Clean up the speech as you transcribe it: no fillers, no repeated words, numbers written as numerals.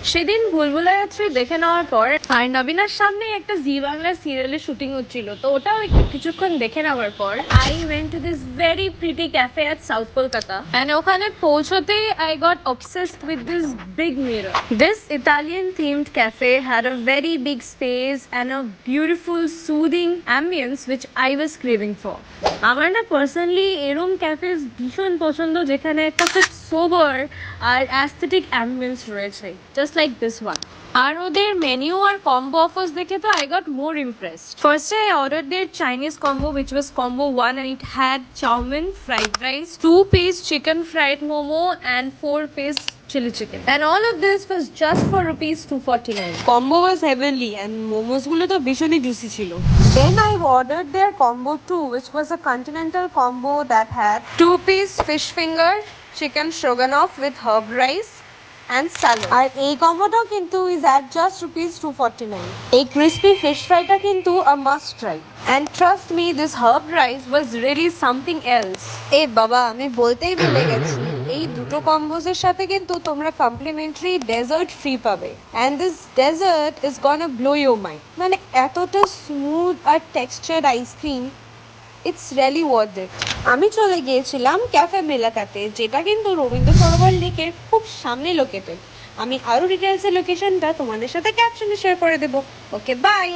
সেদিন বুলবুলাইয়া 3 দেখে নেওয়ার পর আর নবীনার সামনে একটা জি বাংলা সিরিয়ালের শুটিং হচ্ছিল, তো ওটাও একটু কিছুক্ষণ দেখে নেওয়ার পর I went to this very pretty cafe at south Kolkata and ওখানে পৌঁছতেই I got obsessed with this big mirror. This Italian themed cafe had a very big space and a beautiful soothing ambience which I was craving for. আমার না personally এরম cafe ভীষণ পছন্দ যেখানে একটা খুব সোবার আর অ্যাস্থেটিক অ্যাম্বিয়েন্স রয়েছে, জাস্ট লাইক দিস ওয়ান। আর ওদের মেনু আর কম্বো অফার্স দেখে তো আই গট মোর ইমপ্রেসড। ফার্স্টে I order there Chinese combo which was combo 1 and it had chow mein, fried rice, 2-piece chicken fried momo and 4-piece chili chicken. And all of this was just for rupees 249. Combo was heavenly and momos গুলো তো ভীষণই juicy ছিল। Then I ordered their combo 2 which was a continental combo that had 2-piece fish finger, chicken stroganoff with herb rice and salad. আর এই কম্বোটাও কিন্তু is at just rupees 249. এই crispy fish fryটা কিন্তু a must try. And trust me, this herb rice was really something else. এ বাবা, আমি বলতেই ভুলে গেছি, এই দুটো কম্বোজের সাথে কিন্তু তোমরা কমপ্লিমেন্টারি ডেজার্ট ফ্রি পাবে। And this dessert is gonna blow your mind. মানে এতটা স্মুথ আর textured ice cream, it's really worth it. আমি চলে গিয়েছিলাম ক্যাফে মেলাকাতে, যেটা কিন্তু রবীন্দ্র সরোবর লেকের খুব সামনে লোকেটেড। আমি আরও ডিটেলসের লোকেশনটা তোমাদের সাথে ক্যাপশনে শেয়ার করে দেবো। ওকে, বাই।